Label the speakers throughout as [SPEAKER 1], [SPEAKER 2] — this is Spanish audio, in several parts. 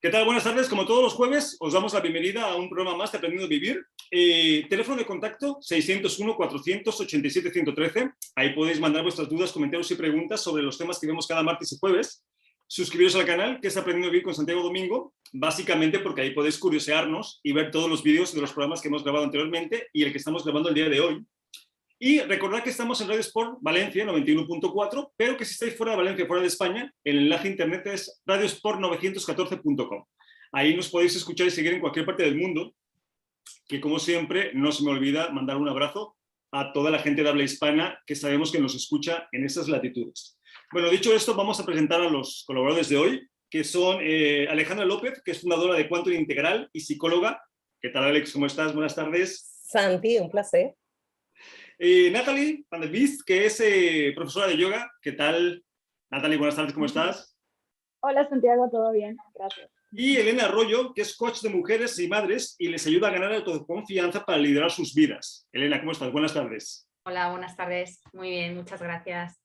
[SPEAKER 1] ¿Qué tal? Buenas tardes. Como todos los jueves, os damos la bienvenida a un programa más de Aprendiendo a Vivir. Teléfono de contacto 601-487-113. Ahí podéis mandar vuestras dudas, comentarios y preguntas sobre los temas que vemos cada martes y jueves. Suscribiros al canal, que es Aprendiendo a Vivir con Santiago Domingo, básicamente porque ahí podéis curiosearnos y ver todos los vídeos de los programas que hemos grabado anteriormente y el que estamos grabando el día de hoy. Y recordad que estamos en Radio Sport Valencia 91.4, pero que si estáis fuera de Valencia, fuera de España, el enlace de internet es radiosport914.com. Ahí nos podéis escuchar y seguir en cualquier parte del mundo, que como siempre no se me olvida mandar un abrazo a toda la gente de habla hispana que sabemos que nos escucha en esas latitudes. Bueno, dicho esto, vamos a presentar a los colaboradores de hoy, que son Alejandra López, que es fundadora de Quantum Integral y psicóloga. ¿Qué tal, Alex? ¿Cómo estás? Buenas tardes.
[SPEAKER 2] Santi, un placer.
[SPEAKER 1] Natalie Van der Beest, que es profesora de yoga. ¿Qué tal? Natalie, buenas tardes, ¿cómo estás?
[SPEAKER 3] Hola Santiago, ¿todo bien? Gracias.
[SPEAKER 1] Y Elena Arroyo, que es coach de mujeres y madres y les ayuda a ganar autoconfianza para liderar sus vidas. Elena, ¿cómo estás? Buenas tardes.
[SPEAKER 4] Hola, buenas tardes. Muy bien, muchas gracias.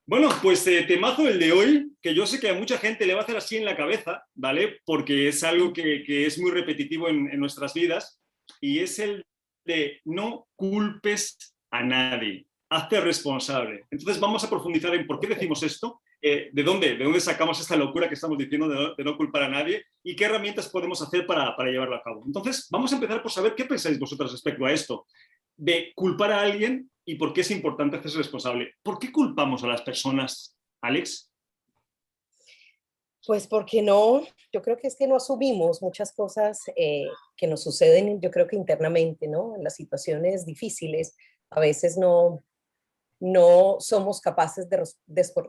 [SPEAKER 1] Bueno, pues temazo el de hoy, que yo sé que a mucha gente le va a hacer así en la cabeza, ¿vale? Porque es algo que es muy repetitivo en nuestras vidas, y es el de no culpes a nadie, hazte responsable. Entonces vamos a profundizar en por qué decimos esto, de dónde sacamos esta locura que estamos diciendo de no culpar a nadie y qué herramientas podemos hacer para llevarlo a cabo. Entonces vamos a empezar por saber qué pensáis vosotros respecto a esto, de culpar a alguien y por qué es importante hacerse responsable. ¿Por qué culpamos a las personas, Alex?
[SPEAKER 2] Pues porque no, yo creo que es que no asumimos muchas cosas que nos suceden, yo creo que internamente, ¿no? En las situaciones difíciles, a veces no somos capaces de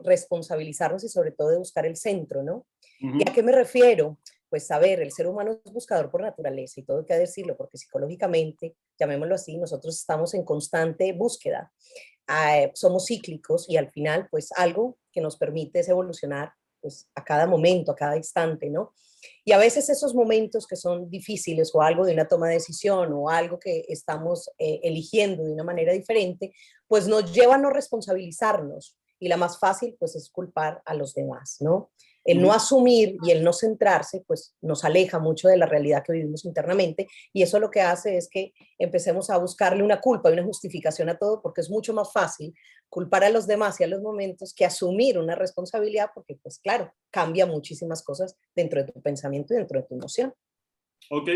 [SPEAKER 2] responsabilizarnos y sobre todo de buscar el centro, ¿no? ¿Y a qué me refiero? Pues a ver, el ser humano es buscador por naturaleza y todo hay que decirlo, porque psicológicamente, llamémoslo así, nosotros estamos en constante búsqueda. Somos cíclicos y al final, pues algo que nos permite es evolucionar pues, a cada momento, a cada instante, ¿no? Y a veces esos momentos que son difíciles o algo de una toma de decisión o algo que estamos eligiendo de una manera diferente, pues nos lleva a no responsabilizarnos. Y la más fácil, pues, es culpar a los demás, ¿no? El no asumir y el no centrarse, pues, nos aleja mucho de la realidad que vivimos internamente y eso lo que hace es que empecemos a buscarle una culpa y una justificación a todo porque es mucho más fácil culpar a los demás y a los momentos que asumir una responsabilidad porque, pues, claro, cambia muchísimas cosas dentro de tu pensamiento y dentro de tu emoción.
[SPEAKER 1] Ok,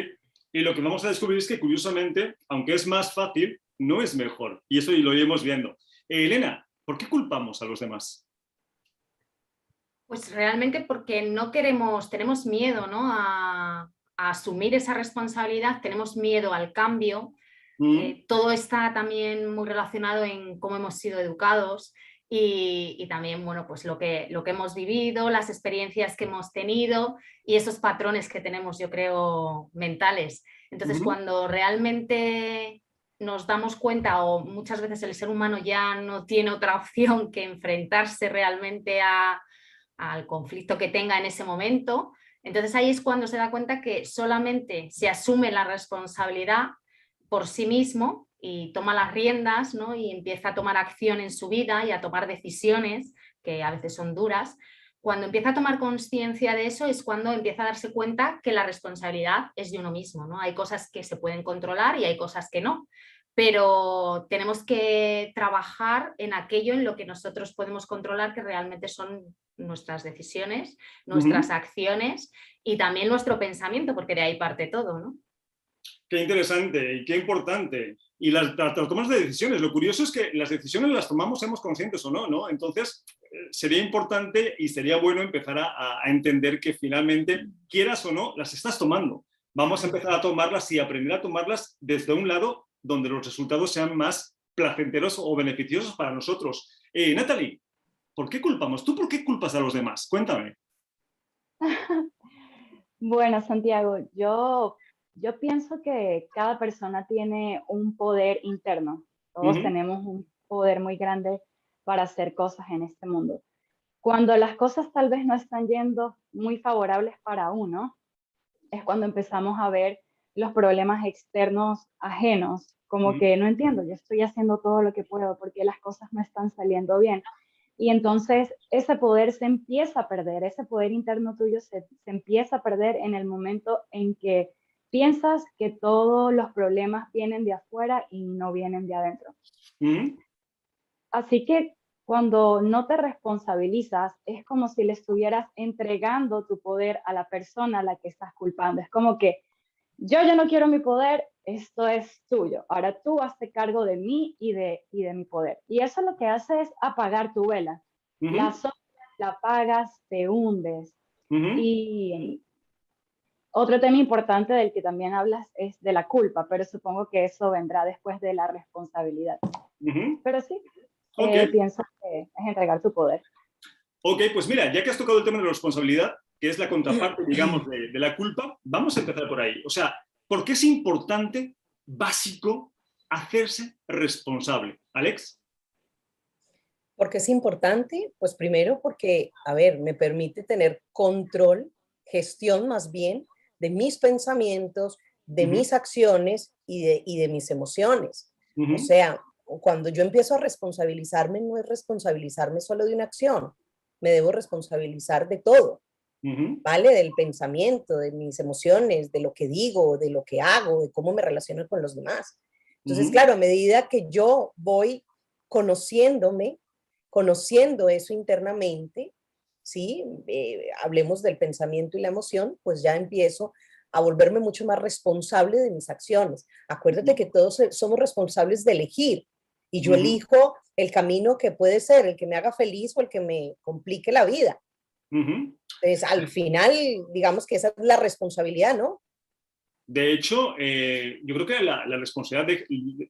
[SPEAKER 1] y lo que vamos a descubrir es que curiosamente, aunque es más fácil, no es mejor, y eso lo iremos viendo. Elena, ¿por qué culpamos a los demás?
[SPEAKER 4] Pues realmente porque no queremos, tenemos miedo, ¿no? a asumir esa responsabilidad, tenemos miedo al cambio. Todo está también muy relacionado en cómo hemos sido educados y también, bueno, pues lo que hemos vivido, las experiencias que hemos tenido y esos patrones que tenemos, yo creo, mentales. Entonces, cuando realmente nos damos cuenta o muchas veces el ser humano ya no tiene otra opción que enfrentarse realmente al conflicto que tenga en ese momento, entonces ahí es cuando se da cuenta que solamente se asume la responsabilidad por sí mismo y toma las riendas, ¿no? Y empieza a tomar acción en su vida y a tomar decisiones que a veces son duras. Cuando empieza a tomar conciencia de eso es cuando empieza a darse cuenta que la responsabilidad es de uno mismo, ¿no? Hay cosas que se pueden controlar y hay cosas que no, pero tenemos que trabajar en aquello en lo que nosotros podemos controlar, que realmente son nuestras decisiones, nuestras acciones y también nuestro pensamiento, porque de ahí parte todo, ¿no?
[SPEAKER 1] Qué interesante y qué importante. Y las tomas de decisiones, lo curioso es que las decisiones las tomamos, seamos conscientes o no, ¿no? Entonces, sería importante y sería bueno empezar a entender que finalmente, quieras o no, las estás tomando. Vamos a empezar a tomarlas y aprender a tomarlas desde un lado donde los resultados sean más placenteros o beneficiosos para nosotros. Natalie, ¿por qué culpamos? ¿Tú por qué culpas a los demás? Cuéntame.
[SPEAKER 3] Bueno, Santiago, yo pienso que cada persona tiene un poder interno. Todos tenemos un poder muy grande para hacer cosas en este mundo. Cuando las cosas tal vez no están yendo muy favorables para uno, es cuando empezamos a ver los problemas externos ajenos, como que no entiendo, yo estoy haciendo todo lo que puedo porque las cosas no están saliendo bien. Y entonces ese poder se empieza a perder, ese poder interno tuyo se empieza a perder en el momento en que piensas que todos los problemas vienen de afuera y no vienen de adentro. Así que cuando no te responsabilizas, es como si le estuvieras entregando tu poder a la persona a la que estás culpando. Es como que yo ya no quiero mi poder, esto es tuyo. Ahora tú hazte cargo de mí y de mi poder. Y eso lo que hace es apagar tu vela. La sombra la apagas, te hundes. Y otro tema importante del que también hablas es de la culpa, pero supongo que eso vendrá después de la responsabilidad. Pero sí, pienso que es entregar tu poder.
[SPEAKER 1] Ok, pues mira, ya que has tocado el tema de la responsabilidad, que es la contraparte, digamos, de la culpa, vamos a empezar por ahí. O sea, ¿por qué es importante, básico, hacerse responsable? Alex.
[SPEAKER 2] ¿Por qué es importante? Pues primero porque, a ver, me permite tener control, gestión más bien, de mis pensamientos, de mis acciones y de mis emociones. O sea, cuando yo empiezo a responsabilizarme, no es responsabilizarme solo de una acción, me debo responsabilizar de todo, ¿vale? Del pensamiento, de mis emociones, de lo que digo, de lo que hago, de cómo me relaciono con los demás. Entonces, claro, a medida que yo voy conociéndome, conociendo eso internamente, ¿sí? Hablemos del pensamiento y la emoción, pues ya empiezo a volverme mucho más responsable de mis acciones. Acuérdate que todos somos responsables de elegir y yo elijo el camino que puede ser el que me haga feliz o el que me complique la vida. Entonces, al final, digamos que esa es la responsabilidad, ¿no?
[SPEAKER 1] De hecho, yo creo que la responsabilidad,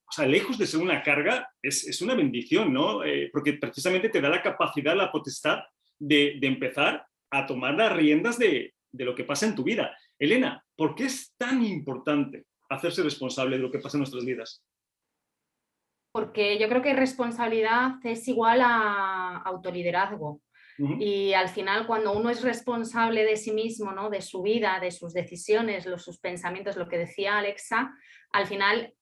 [SPEAKER 1] o sea, lejos de ser una carga, es una bendición, ¿no? Porque precisamente te da la capacidad, la potestad de empezar a tomar las riendas de lo que pasa en tu vida. Elena, ¿por qué es tan importante hacerse responsable de lo que pasa en nuestras vidas?
[SPEAKER 4] Porque yo creo que responsabilidad es igual a autoliderazgo. Y al final, cuando uno es responsable de sí mismo, ¿no? De su vida, de sus decisiones, sus pensamientos, lo que decía Alexa, al final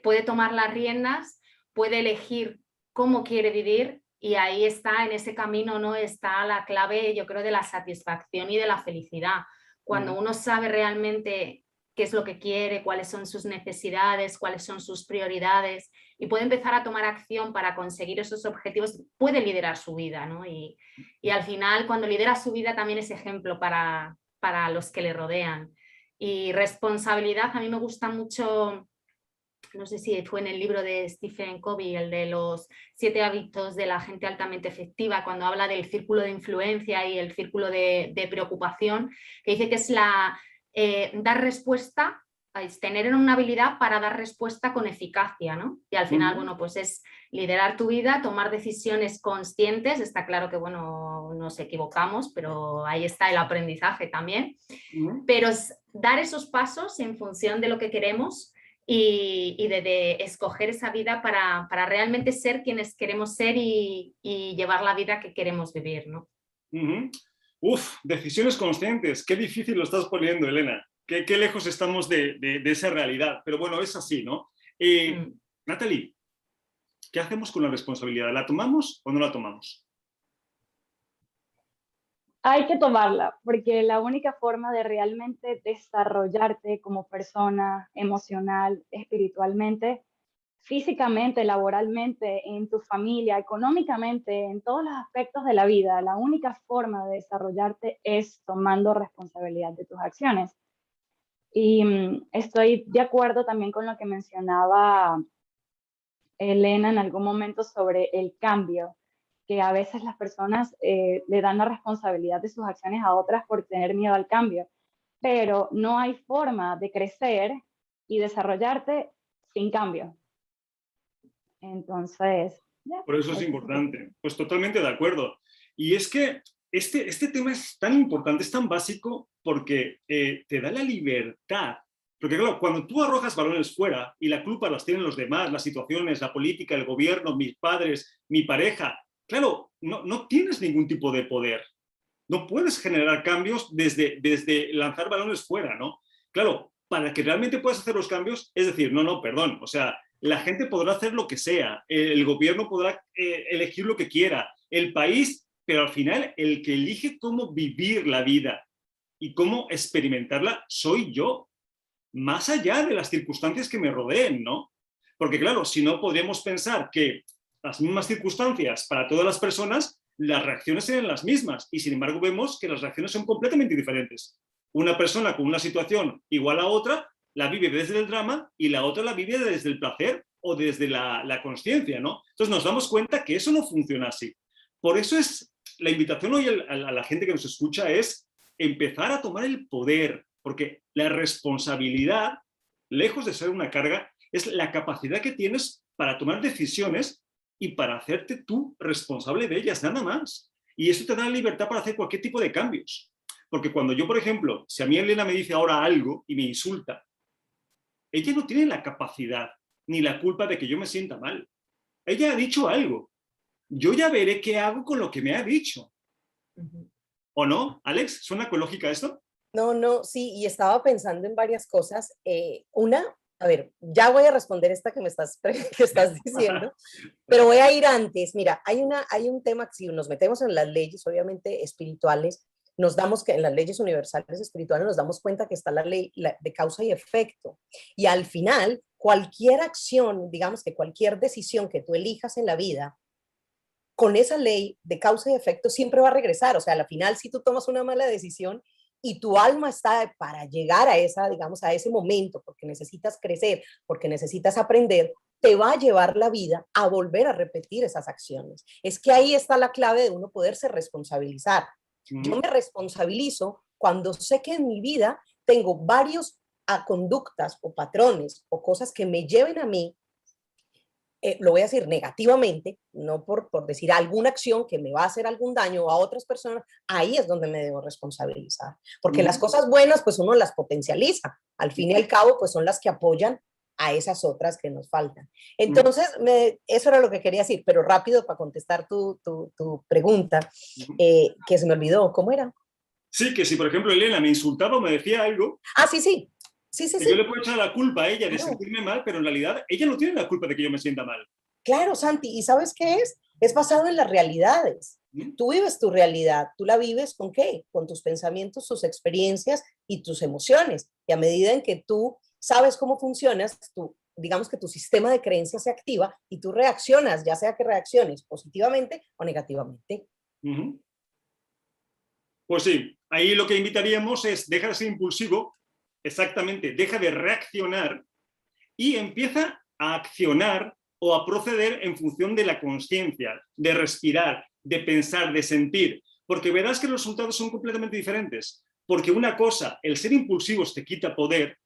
[SPEAKER 4] puede tomar las riendas, puede elegir cómo quiere vivir y ahí está, en ese camino, ¿no? Está la clave, yo creo, de la satisfacción y de la felicidad. Cuando uno sabe realmente qué es lo que quiere, cuáles son sus necesidades, cuáles son sus prioridades y puede empezar a tomar acción para conseguir esos objetivos, puede liderar su vida, ¿no? Y al final, cuando lidera su vida, también es ejemplo para los que le rodean. Y responsabilidad, a mí me gusta mucho, no sé si fue en el libro de Stephen Covey, el de los 7 hábitos de la gente altamente efectiva, cuando habla del círculo de influencia y el círculo de preocupación, que dice que es dar respuesta, es tener una habilidad para dar respuesta con eficacia, ¿no? Y al final, bueno, pues es liderar tu vida, tomar decisiones conscientes, está claro que, bueno, nos equivocamos, pero ahí está el aprendizaje también, pero es dar esos pasos en función de lo que queremos y de escoger esa vida para realmente ser quienes queremos ser y llevar la vida que queremos vivir, ¿no?
[SPEAKER 1] Uf, decisiones conscientes, qué difícil lo estás poniendo, Elena. Qué lejos estamos de esa realidad, pero bueno, es así, ¿no? Natalie, ¿qué hacemos con la responsabilidad? ¿La tomamos o no la tomamos?
[SPEAKER 3] Hay que tomarla, porque la única forma de realmente desarrollarte como persona emocional, espiritualmente, físicamente, laboralmente, en tu familia, económicamente, en todos los aspectos de la vida, la única forma de desarrollarte es tomando responsabilidad de tus acciones. Y estoy de acuerdo también con lo que mencionaba Elena en algún momento sobre el cambio, que a veces las personas le dan la responsabilidad de sus acciones a otras por tener miedo al cambio, pero no hay forma de crecer y desarrollarte sin cambio. Entonces,
[SPEAKER 1] por eso es importante. Pues totalmente de acuerdo. Y es que este tema es tan importante, es tan básico, porque te da la libertad. Porque claro, cuando tú arrojas balones fuera y la culpa las tienen los demás, las situaciones, la política, el gobierno, mis padres, mi pareja, claro, no tienes ningún tipo de poder. No puedes generar cambios desde lanzar balones fuera, ¿no? Claro, para que realmente puedas hacer los cambios, es decir, perdón, o sea, la gente podrá hacer lo que sea, el gobierno podrá elegir lo que quiera, el país, pero al final el que elige cómo vivir la vida y cómo experimentarla soy yo, más allá de las circunstancias que me rodeen, ¿no? Porque claro, si no podríamos pensar que las mismas circunstancias para todas las personas, las reacciones serían las mismas y sin embargo vemos que las reacciones son completamente diferentes. Una persona con una situación igual a otra la vive desde el drama y la otra la vive desde el placer o desde la consciencia, ¿no? Entonces nos damos cuenta que eso no funciona así. Por eso es la invitación hoy a la gente que nos escucha es empezar a tomar el poder, porque la responsabilidad, lejos de ser una carga, es la capacidad que tienes para tomar decisiones y para hacerte tú responsable de ellas, nada más. Y eso te da la libertad para hacer cualquier tipo de cambios. Porque cuando yo, por ejemplo, si a mí Elena me dice ahora algo y me insulta, ella no tiene la capacidad ni la culpa de que yo me sienta mal. Ella ha dicho algo. Yo ya veré qué hago con lo que me ha dicho. ¿O no, Alex? ¿Suena con lógica esto?
[SPEAKER 2] No, no, sí, y estaba pensando en varias cosas. Una, a ver, ya voy a responder esta que me estás, que estás diciendo, pero voy a ir antes. Mira, hay un tema que si nos metemos en las leyes, obviamente espirituales, nos damos que en las leyes universales espirituales nos damos cuenta que está la ley de causa y efecto. Y al final, cualquier acción, digamos que cualquier decisión que tú elijas en la vida, con esa ley de causa y efecto siempre va a regresar. O sea, al final, si tú tomas una mala decisión y tu alma está para llegar a esa, digamos, a ese momento, porque necesitas crecer, porque necesitas aprender, te va a llevar la vida a volver a repetir esas acciones. Es que ahí está la clave de uno poderse responsabilizar. Yo me responsabilizo cuando sé que en mi vida tengo varios conductas o patrones o cosas que me lleven a mí, lo voy a decir negativamente, no por decir alguna acción que me va a hacer algún daño a otras personas, ahí es donde me debo responsabilizar. Porque las cosas buenas, pues uno las potencializa. Al fin y al cabo, pues son las que apoyan a esas otras que nos faltan. Entonces, eso era lo que quería decir, pero rápido para contestar tu pregunta, que se me olvidó, ¿cómo era?
[SPEAKER 1] Sí, que si por ejemplo Elena me insultaba o me decía algo,
[SPEAKER 2] Ah, sí, sí. Sí, sí,
[SPEAKER 1] que
[SPEAKER 2] sí.
[SPEAKER 1] yo le puedo echar la culpa a ella de
[SPEAKER 2] Claro.
[SPEAKER 1] sentirme mal, pero en realidad ella no tiene la culpa de que yo me sienta mal.
[SPEAKER 2] Claro, Santi, ¿y sabes qué es? Es basado en las realidades. Tú vives tu realidad, tú la vives ¿con qué? Con tus pensamientos, tus experiencias y tus emociones. Y a medida en que tú sabes cómo funcionas, tú, digamos que tu sistema de creencias se activa y tú reaccionas, ya sea que reacciones positivamente o negativamente.
[SPEAKER 1] Pues sí, ahí lo que invitaríamos es deja de ser impulsivo, exactamente, deja de reaccionar y empieza a accionar o a proceder en función de la consciencia, de respirar, de pensar, de sentir, porque verás que los resultados son completamente diferentes, porque una cosa, el ser impulsivos te quita poder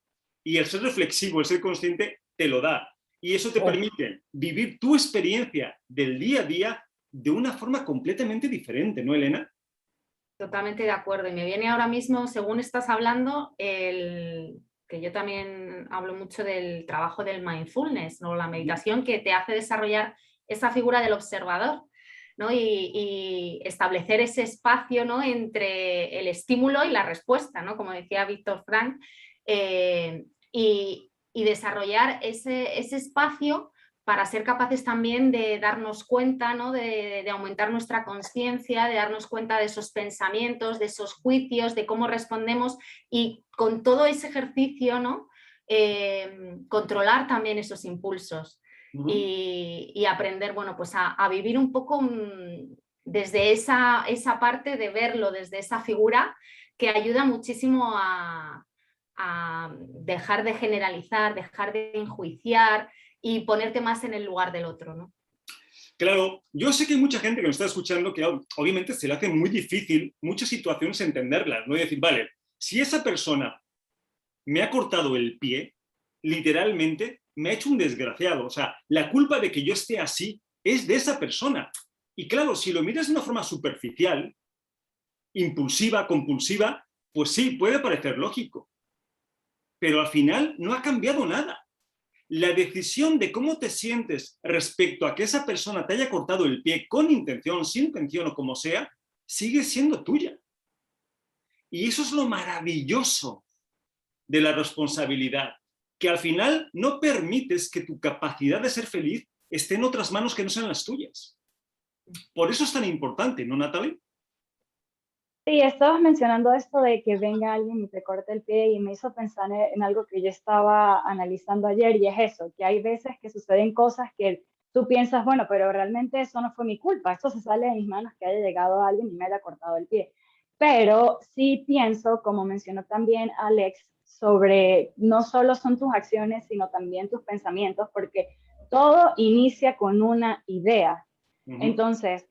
[SPEAKER 1] y el ser reflexivo, el ser consciente, te lo da. Y eso te permite vivir tu experiencia del día a día de una forma completamente diferente, ¿no, Elena?
[SPEAKER 4] Totalmente de acuerdo. Y me viene ahora mismo, según estás hablando, que yo también hablo mucho del trabajo del mindfulness, ¿no? La meditación que te hace desarrollar esa figura del observador, ¿no? Y establecer ese espacio, ¿no? Entre el estímulo y la respuesta, ¿no? Como decía Víctor Frank, y desarrollar ese espacio para ser capaces también de darnos cuenta, ¿no? de aumentar nuestra conciencia, de darnos cuenta de esos pensamientos, de esos juicios, de cómo respondemos y con todo ese ejercicio, ¿no? Controlar también esos impulsos y aprender, bueno, pues a vivir un poco desde esa parte de verlo, desde esa figura que ayuda muchísimo a dejar de generalizar, dejar de enjuiciar y ponerte más en el lugar del otro, ¿no?
[SPEAKER 1] Claro, yo sé que hay mucha gente que nos está escuchando que obviamente se le hace muy difícil muchas situaciones entenderlas, ¿no? Y decir, vale, si esa persona me ha cortado el pie, literalmente me ha hecho un desgraciado, o sea, la culpa de que yo esté así es de esa persona. Y claro, si lo miras de una forma superficial, impulsiva, compulsiva, pues sí, puede parecer lógico, pero al final no ha cambiado nada. La decisión de cómo te sientes respecto a que esa persona te haya cortado el pie con intención, sin intención o como sea, sigue siendo tuya. Y eso es lo maravilloso de la responsabilidad, que al final no permites que tu capacidad de ser feliz esté en otras manos que no sean las tuyas. Por eso es tan importante, ¿no, Natalie?
[SPEAKER 3] Sí, estabas mencionando esto de que venga alguien y te corte el pie y me hizo pensar en algo que yo estaba analizando ayer y es eso, que hay veces que suceden cosas que tú piensas, bueno, pero realmente eso no fue mi culpa, esto se sale de mis manos que haya llegado alguien y me haya cortado el pie. Pero sí pienso, como mencionó también Alex, sobre no solo son tus acciones, sino también tus pensamientos, porque todo inicia con una idea. Entonces,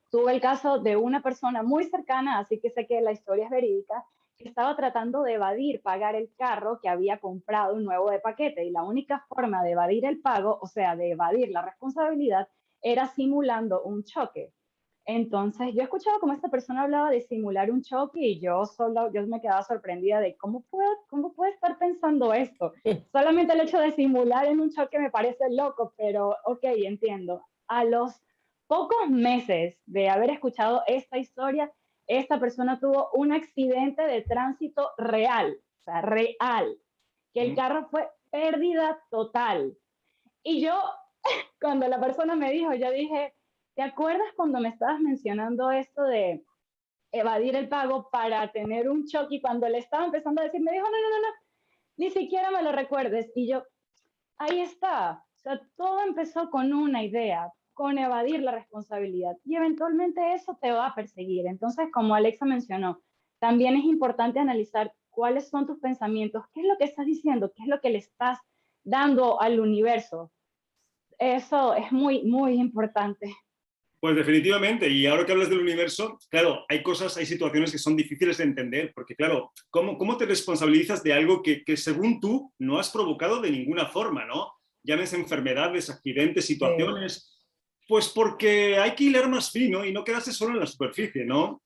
[SPEAKER 3] tuve el caso de una persona muy cercana, así que sé que la historia es verídica, que estaba tratando de evadir pagar el carro que había comprado un nuevo de paquete y la única forma de evadir el pago, o sea, de evadir la responsabilidad, era simulando un choque. Entonces, yo escuchaba cómo esta persona hablaba de simular un choque y yo me quedaba sorprendida de cómo puede estar pensando esto. Solamente el hecho de simular en un choque me parece loco, pero ok, entiendo. A los pocos meses de haber escuchado esta historia, esta persona tuvo un accidente de tránsito real, o sea, real, que el carro fue pérdida total. Y yo, cuando la persona me dijo, yo dije, ¿te acuerdas cuando me estabas mencionando esto de evadir el pago para tener un choque? Y cuando le estaba empezando a decir, me dijo, no, ni siquiera me lo recuerdes. Y yo, ahí está. O sea, todo empezó con una idea, con evadir la responsabilidad. Y eventualmente eso te va a perseguir. Entonces, como Alexa mencionó, también es importante analizar cuáles son tus pensamientos, qué es lo que estás diciendo, qué es lo que le estás dando al universo. Eso es muy, muy importante.
[SPEAKER 1] Pues definitivamente, y ahora que hablas del universo, claro, hay cosas, hay situaciones que son difíciles de entender, porque claro, ¿cómo te responsabilizas de algo que según tú no has provocado de ninguna forma, ¿no? Llámese enfermedades, accidentes, situaciones, pues porque hay que hilar más fino y no quedarse solo en la superficie, ¿no?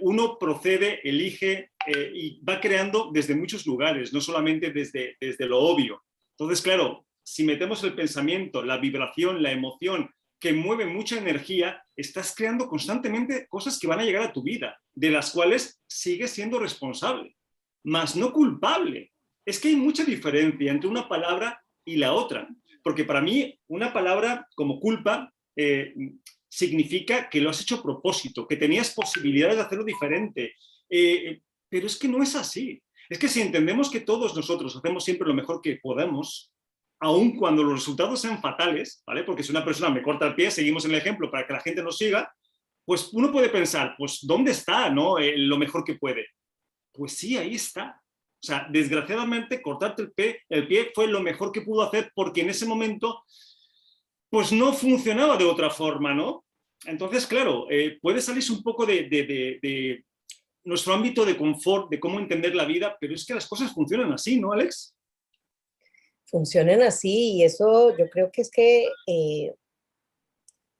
[SPEAKER 1] Uno procede, elige y va creando desde muchos lugares, no solamente desde lo obvio. Entonces, claro, si metemos el pensamiento, la vibración, la emoción, que mueve mucha energía, estás creando constantemente cosas que van a llegar a tu vida, de las cuales sigues siendo responsable, más no culpable. Es que hay mucha diferencia entre una palabra y la otra, porque para mí una palabra como culpa significa que lo has hecho a propósito, que tenías posibilidades de hacerlo diferente, pero es que no es así. Es que si entendemos que todos nosotros hacemos siempre lo mejor que podemos, aun cuando los resultados sean fatales, ¿vale? Porque si una persona me corta el pie, seguimos en el ejemplo para que la gente nos siga, pues uno puede pensar, pues ¿dónde está, no? Lo mejor que puede. Pues sí, ahí está. O sea, desgraciadamente cortarte el pie fue lo mejor que pudo hacer porque en ese momento pues no funcionaba de otra forma, ¿no? Entonces, claro, puede salirse un poco de nuestro ámbito de confort, de cómo entender la vida, pero es que las cosas funcionan así, ¿no, Alex?
[SPEAKER 2] Funcionan así y eso yo creo que es que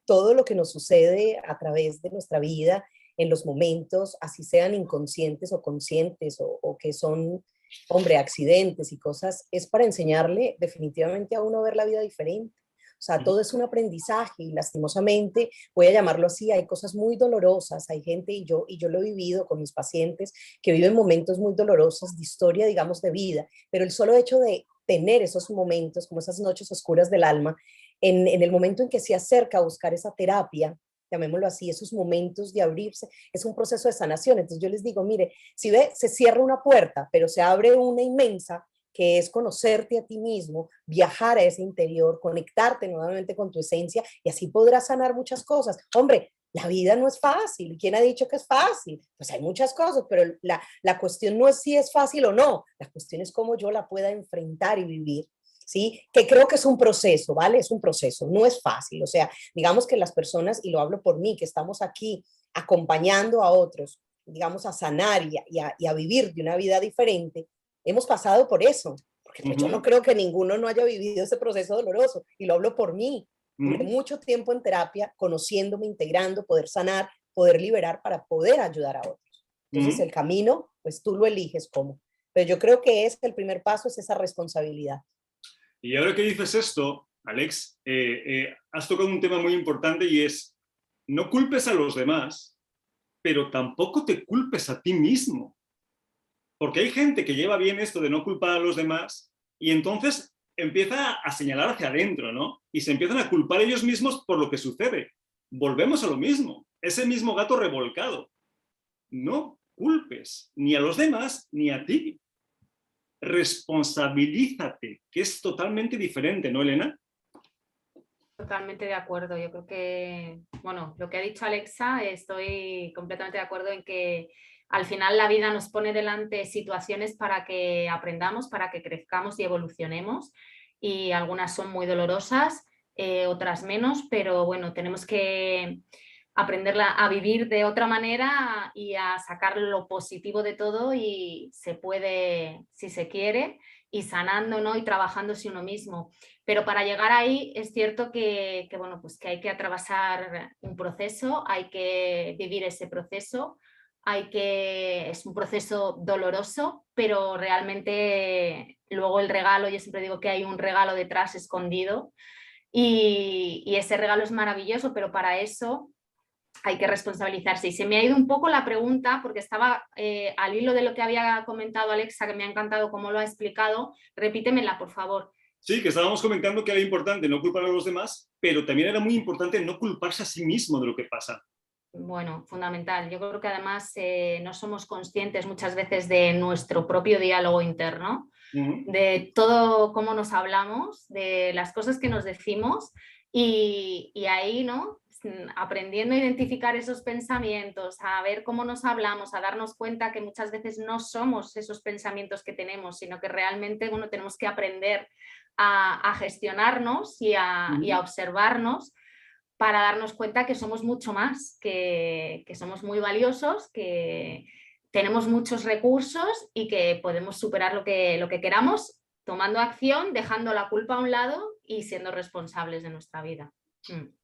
[SPEAKER 2] todo lo que nos sucede a través de nuestra vida, en los momentos, así sean inconscientes o conscientes o que son, hombre, accidentes y cosas, es para enseñarle definitivamente a uno a ver la vida diferente. O sea, todo es un aprendizaje y lastimosamente, voy a llamarlo así, hay cosas muy dolorosas, hay gente y yo lo he vivido con mis pacientes que viven momentos muy dolorosos de historia, digamos, de vida, pero el solo hecho de tener esos momentos, como esas noches oscuras del alma, en el momento en que se acerca a buscar esa terapia, llamémoslo así, esos momentos de abrirse, es un proceso de sanación. Entonces yo les digo, mire, si ve, se cierra una puerta, pero se abre una inmensa, que es conocerte a ti mismo, viajar a ese interior, conectarte nuevamente con tu esencia y así podrás sanar muchas cosas. Hombre, la vida no es fácil. ¿Quién ha dicho que es fácil? Pues hay muchas cosas, pero la cuestión no es si es fácil o no. La cuestión es cómo yo la pueda enfrentar y vivir. ¿Sí? Que creo que es un proceso, ¿vale? Es un proceso, no es fácil. O sea, digamos que las personas, y lo hablo por mí, que estamos aquí acompañando a otros, digamos, a sanar y a vivir de una vida diferente, hemos pasado por eso. Porque pues, yo no creo que ninguno no haya vivido ese proceso doloroso, y lo hablo por mí. Duré mucho tiempo en terapia, conociéndome, integrando, poder sanar, poder liberar para poder ayudar a otros. Entonces, el camino, pues tú lo eliges cómo. Pero yo creo que el primer paso es esa responsabilidad.
[SPEAKER 1] Y ahora que dices esto, Alex, has tocado un tema muy importante y es, no culpes a los demás, pero tampoco te culpes a ti mismo. Porque hay gente que lleva bien esto de no culpar a los demás y entonces empieza a señalar hacia adentro, ¿no? Y se empiezan a culpar ellos mismos por lo que sucede. volvemos a lo mismo, ese mismo gato revolcado. No culpes ni a los demás ni a ti. Responsabilízate, que es totalmente diferente, ¿no, Elena?
[SPEAKER 4] Totalmente de acuerdo. Yo creo que, bueno, lo que ha dicho Alexa, estoy completamente de acuerdo en que al final la vida nos pone delante situaciones para que aprendamos, para que crezcamos y evolucionemos, y algunas son muy dolorosas, otras menos, pero bueno, tenemos que aprenderla a vivir de otra manera y a sacar lo positivo de todo, y se puede, si se quiere, y sanando, ¿no? Y trabajándose uno mismo. Pero para llegar ahí es cierto que, bueno, pues que hay que atravesar un proceso, hay que vivir ese proceso, es un proceso doloroso, pero realmente luego el regalo, yo siempre digo que hay un regalo detrás escondido, y ese regalo es maravilloso, pero para eso hay que responsabilizarse. Y se me ha ido un poco la pregunta porque estaba al hilo de lo que había comentado Alexa, que me ha encantado cómo lo ha explicado. Repítemela, por favor.
[SPEAKER 1] Sí, que estábamos comentando que era importante no culpar a los demás, pero también era muy importante no culparse a sí mismo de lo que pasa.
[SPEAKER 4] Bueno, fundamental. Yo creo que además no somos conscientes muchas veces de nuestro propio diálogo interno, de todo cómo nos hablamos, de las cosas que nos decimos, y ahí, ¿no? Aprendiendo a identificar esos pensamientos, a ver cómo nos hablamos, a darnos cuenta que muchas veces no somos esos pensamientos que tenemos, sino que realmente, bueno, tenemos que aprender a gestionarnos y a observarnos, para darnos cuenta que somos mucho más, que somos muy valiosos, que tenemos muchos recursos y que podemos superar lo que queramos, tomando acción, dejando la culpa a un lado y siendo responsables de nuestra vida.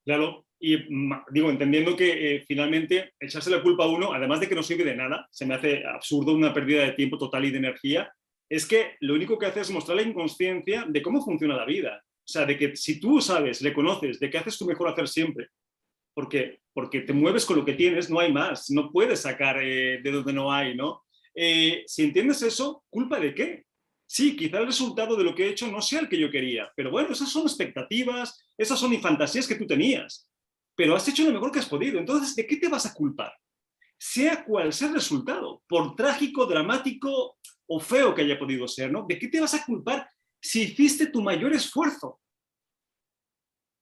[SPEAKER 1] Claro, y digo, entendiendo que finalmente echarse la culpa a uno, además de que no sirve de nada, se me hace absurdo, una pérdida de tiempo total y de energía, es que lo único que hace es mostrar la inconsciencia de cómo funciona la vida. O sea, de que si tú sabes, reconoces, de que haces tu mejor hacer siempre, porque te mueves con lo que tienes, no hay más, no puedes sacar de donde no hay, ¿no? Si entiendes eso, ¿culpa de qué? Sí, quizá el resultado de lo que he hecho no sea el que yo quería, pero bueno, esas son expectativas, esas son fantasías que tú tenías, pero has hecho lo mejor que has podido. Entonces, ¿de qué te vas a culpar? Sea cual sea el resultado, por trágico, dramático o feo que haya podido ser, ¿no? ¿De qué te vas a culpar si hiciste tu mayor esfuerzo? O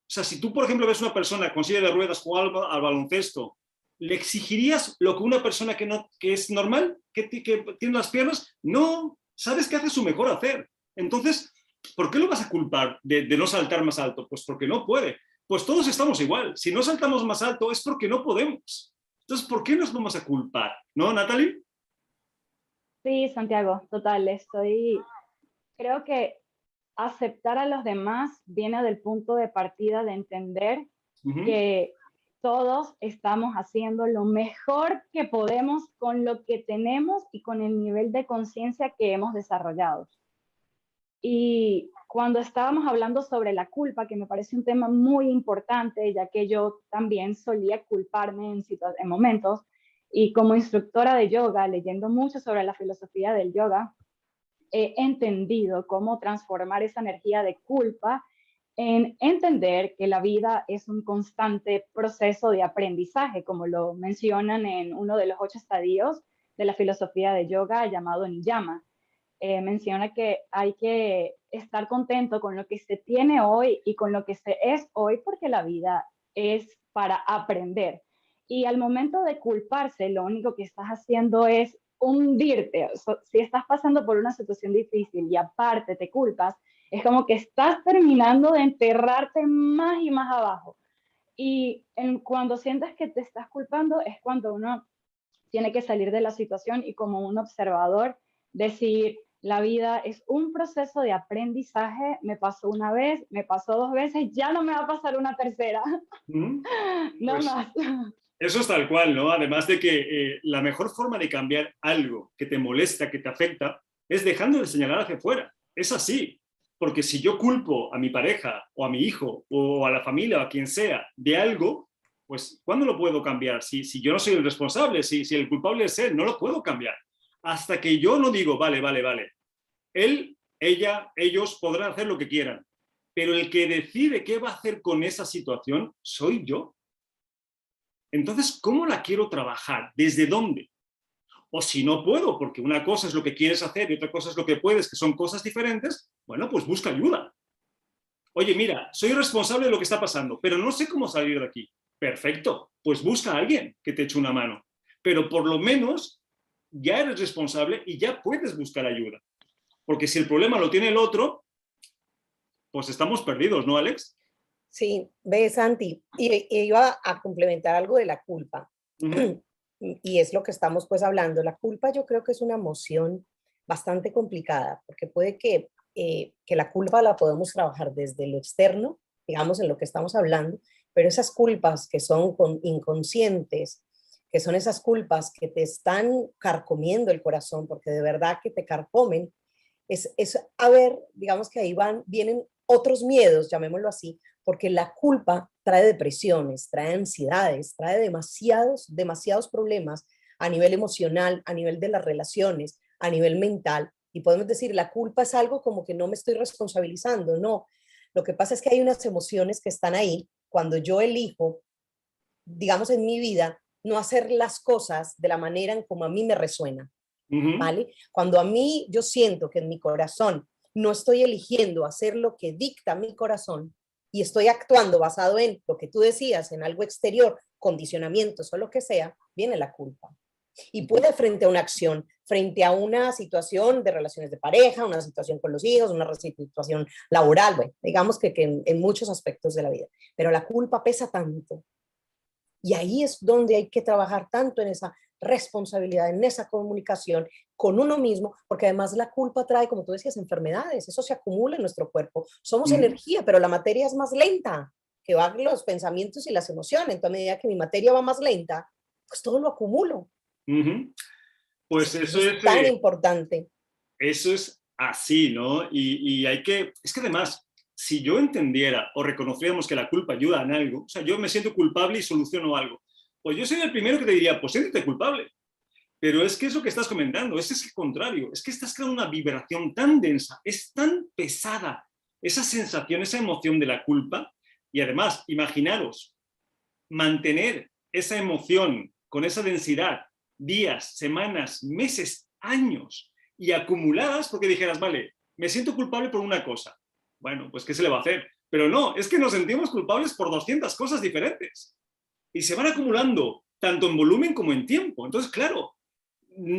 [SPEAKER 1] sea, si tú, por ejemplo, ves una persona con silla de ruedas jugando al baloncesto, ¿le exigirías lo que una persona que es normal, que tiene las piernas? No, sabes que hace su mejor hacer. Entonces, ¿por qué lo vas a culpar de no saltar más alto? Pues porque no puede. Pues todos estamos igual. Si no saltamos más alto es porque no podemos. Entonces, ¿por qué nos vamos a culpar? ¿No, Natalie?
[SPEAKER 3] Sí, Santiago, total, creo que aceptar a los demás viene del punto de partida de entender que todos estamos haciendo lo mejor que podemos con lo que tenemos y con el nivel de conciencia que hemos desarrollado. Y cuando estábamos hablando sobre la culpa, que me parece un tema muy importante, ya que yo también solía culparme en momentos, y como instructora de yoga, leyendo mucho sobre la filosofía del yoga, he entendido cómo transformar esa energía de culpa en entender que la vida es un constante proceso de aprendizaje, como lo mencionan en uno de los 8 estadios de la filosofía de yoga llamado Niyama. Menciona que hay que estar contento con lo que se tiene hoy y con lo que se es hoy, porque la vida es para aprender. Y al momento de culparse, lo único que estás haciendo es hundirte. Si estás pasando por una situación difícil y aparte te culpas, es como que estás terminando de enterrarte más y más abajo. Y cuando sientes que te estás culpando es cuando uno tiene que salir de la situación y, como un observador, decir: la vida es un proceso de aprendizaje, me pasó una vez, me pasó 2 veces, ya no me va a pasar una tercera. No
[SPEAKER 1] pues,
[SPEAKER 3] más.
[SPEAKER 1] Eso es tal cual, ¿no? Además de que la mejor forma de cambiar algo que te molesta, que te afecta, es dejando de señalar hacia afuera. Es así. Porque si yo culpo a mi pareja o a mi hijo o a la familia o a quien sea de algo, pues ¿cuándo lo puedo cambiar? Si yo no soy el responsable, si el culpable es él, no lo puedo cambiar. Hasta que yo no digo, vale. Él, ella, ellos podrán hacer lo que quieran, pero el que decide qué va a hacer con esa situación soy yo. Entonces, ¿cómo la quiero trabajar? ¿Desde dónde? O si no puedo, porque una cosa es lo que quieres hacer y otra cosa es lo que puedes, que son cosas diferentes, bueno, pues busca ayuda. Oye, mira, soy responsable de lo que está pasando, pero no sé cómo salir de aquí. Perfecto, pues busca a alguien que te eche una mano. Pero por lo menos ya eres responsable y ya puedes buscar ayuda. Porque si el problema lo tiene el otro, pues estamos perdidos, ¿no, Alex?
[SPEAKER 2] Sí, ve, Santi, y iba a complementar algo de la culpa. Y es lo que estamos pues hablando. La culpa yo creo que es una emoción bastante complicada, porque puede que la culpa la podemos trabajar desde lo externo, digamos en lo que estamos hablando, pero esas culpas que son inconscientes, que son esas culpas que te están carcomiendo el corazón, porque de verdad que te carcomen, a ver, digamos que ahí vienen otros miedos, llamémoslo así, porque la culpa trae depresiones, trae ansiedades, trae demasiados problemas a nivel emocional, a nivel de las relaciones, a nivel mental. Y podemos decir, la culpa es algo como que no me estoy responsabilizando, no. Lo que pasa es que hay unas emociones que están ahí cuando yo elijo, digamos en mi vida, no hacer las cosas de la manera en como a mí me resuena, ¿vale? Cuando a mí yo siento que en mi corazón no estoy eligiendo hacer lo que dicta mi corazón, y estoy actuando basado en lo que tú decías, en algo exterior, condicionamientos o lo que sea, viene la culpa. Y puede frente a una acción, frente a una situación de relaciones de pareja, una situación con los hijos, una situación laboral, bueno, digamos que en muchos aspectos de la vida. Pero la culpa pesa tanto. Y ahí es donde hay que trabajar tanto en esa responsabilidad, en esa comunicación con uno mismo, porque además la culpa trae, como tú decías, enfermedades, eso se acumula en nuestro cuerpo. Somos energía, pero la materia es más lenta, que van los pensamientos y las emociones. Entonces, a medida que mi materia va más lenta, pues todo lo acumulo.
[SPEAKER 1] Pues eso
[SPEAKER 2] es tan importante.
[SPEAKER 1] Eso es así, ¿no? Y hay que, es que además, si yo entendiera o reconociéramos que la culpa ayuda en algo, o sea, yo me siento culpable y soluciono algo, pues yo sería el primero que te diría, pues siéntete culpable. Pero es que es lo que estás comentando, es el contrario, es que estás creando una vibración tan densa, es tan pesada esa sensación, esa emoción de la culpa, y además, imaginaros, mantener esa emoción con esa densidad, días, semanas, meses, años, y acumuladas porque dijeras, vale, me siento culpable por una cosa. Bueno, pues ¿qué se le va a hacer? Pero no, es que nos sentimos culpables por 200 cosas diferentes. Y se van acumulando, tanto en volumen como en tiempo. Entonces, claro,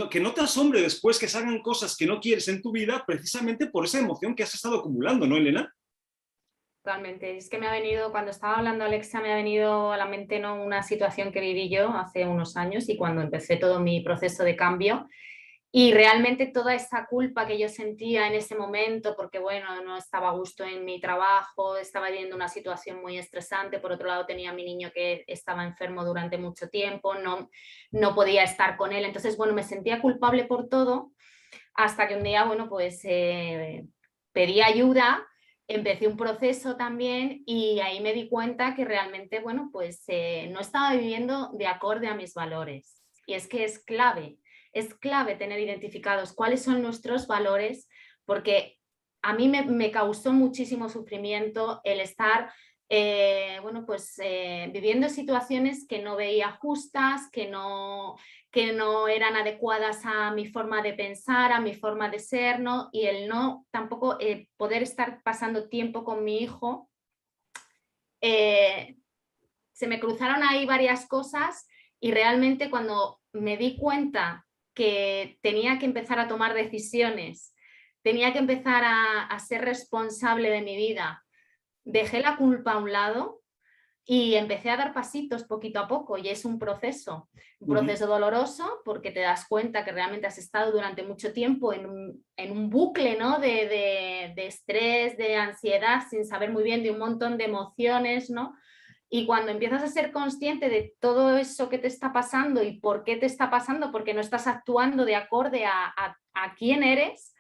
[SPEAKER 1] que no te asombre después que salgan cosas que no quieres en tu vida precisamente por esa emoción que has estado acumulando, ¿no, Elena?
[SPEAKER 4] Totalmente. Es que me ha venido, cuando estaba hablando Alexa, me ha venido a la mente, ¿no?, una situación que viví yo hace unos años y cuando empecé todo mi proceso de cambio. Y realmente toda esa culpa que yo sentía en ese momento, porque bueno, no estaba a gusto en mi trabajo, estaba viviendo una situación muy estresante, por otro lado tenía a mi niño que estaba enfermo durante mucho tiempo, no podía estar con él, entonces bueno, me sentía culpable por todo, hasta que un día, bueno, pues pedí ayuda, empecé un proceso también y ahí me di cuenta que realmente, bueno, pues no estaba viviendo de acorde a mis valores. Y es que es clave tener identificados cuáles son nuestros valores, porque a mí me causó muchísimo sufrimiento el estar bueno, pues, viviendo situaciones que no veía justas, que no eran adecuadas a mi forma de pensar, a mi forma de ser, ¿no? Y el no tampoco poder estar pasando tiempo con mi hijo. Se me cruzaron ahí varias cosas y realmente cuando me di cuenta que tenía que empezar a tomar decisiones, tenía que empezar a ser responsable de mi vida, dejé la culpa a un lado y empecé a dar pasitos poquito a poco y es un proceso doloroso porque te das cuenta que realmente has estado durante mucho tiempo en un bucle, ¿no?, de estrés, de ansiedad, sin saber muy bien, de un montón de emociones, ¿no? Y cuando empiezas a ser consciente de todo eso que te está pasando y por qué te está pasando, porque no estás actuando de acorde a quién eres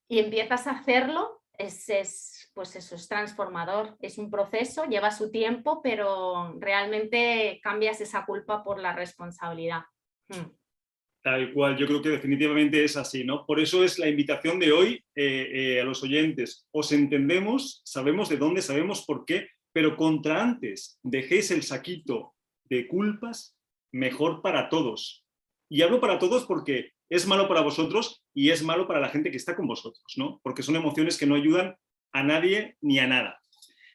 [SPEAKER 4] y empiezas a hacerlo, pues eso es transformador, es un proceso, lleva su tiempo, pero realmente cambias esa culpa por la responsabilidad.
[SPEAKER 1] Tal cual, yo creo que definitivamente es así, ¿no? Por eso es la invitación de hoy a los oyentes. Os entendemos, sabemos de dónde, sabemos por qué, pero contra antes dejéis el saquito de culpas mejor para todos. Y hablo para todos porque es malo para vosotros y es malo para la gente que está con vosotros, ¿no? Porque son emociones que no ayudan a nadie ni a nada.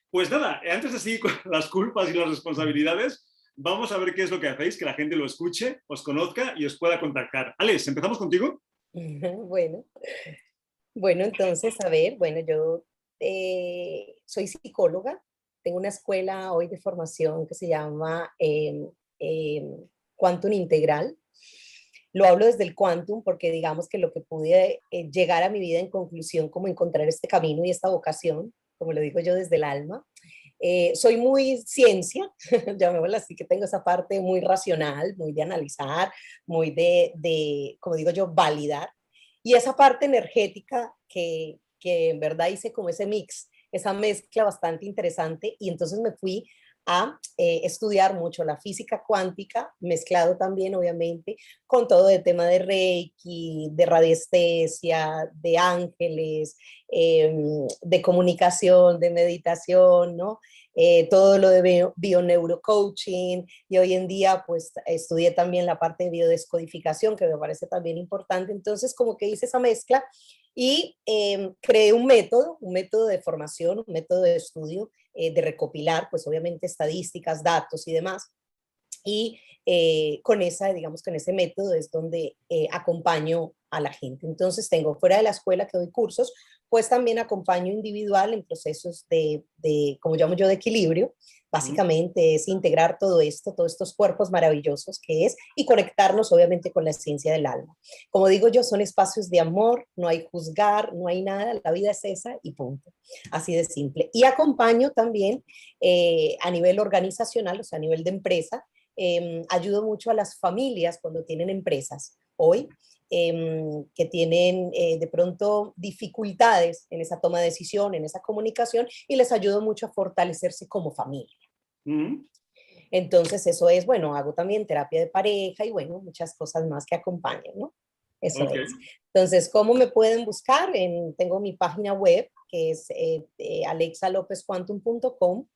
[SPEAKER 1] Pues nada, antes de seguir con las culpas y las responsabilidades, vamos a ver qué es lo que hacéis, que la gente lo escuche, os conozca y os pueda contactar. Alex, ¿empezamos contigo?
[SPEAKER 2] Bueno, entonces, a ver, bueno, yo soy psicóloga, tengo una escuela hoy de formación que se llama Quantum Integral. Lo hablo desde el Quantum porque digamos que lo que pude llegar a mi vida en conclusión, como encontrar este camino y esta vocación, como lo digo yo, desde el alma. Soy muy ciencia, llamémosla así, que tengo esa parte muy racional, muy de analizar, muy como digo yo, validar. Y esa parte energética que en verdad hice como ese mix, esa mezcla bastante interesante. Y entonces me fui a estudiar mucho la física cuántica, mezclado también obviamente con todo el tema de Reiki, de radiestesia, de ángeles, de comunicación, de meditación, ¿no? Todo lo de bioneurocoaching, y hoy en día pues estudié también la parte de biodescodificación, que me parece también importante. Entonces como que hice esa mezcla y creé un método de formación, un método de estudio, de recopilar pues obviamente estadísticas, datos y demás. Y con digamos, con ese método es donde acompaño a la gente. Entonces tengo fuera de la escuela que doy cursos, pues también acompaño individual en procesos como llamo yo, de equilibrio. Básicamente es integrar todo esto, todos estos cuerpos maravillosos que es, y conectarnos obviamente con la esencia del alma. Como digo yo, son espacios de amor, no hay juzgar, no hay nada, la vida es esa y punto. Así de simple. Y acompaño también a nivel organizacional, o sea, a nivel de empresa, ayudo mucho a las familias cuando tienen empresas hoy, que tienen de pronto dificultades en esa toma de decisión, en esa comunicación, y les ayudo mucho a fortalecerse como familia. Entonces eso es, bueno, hago también terapia de pareja y bueno, muchas cosas más que acompañan, ¿no? Eso es. Entonces, ¿cómo me pueden buscar? Tengo mi página web que es alexalopezquantum.com.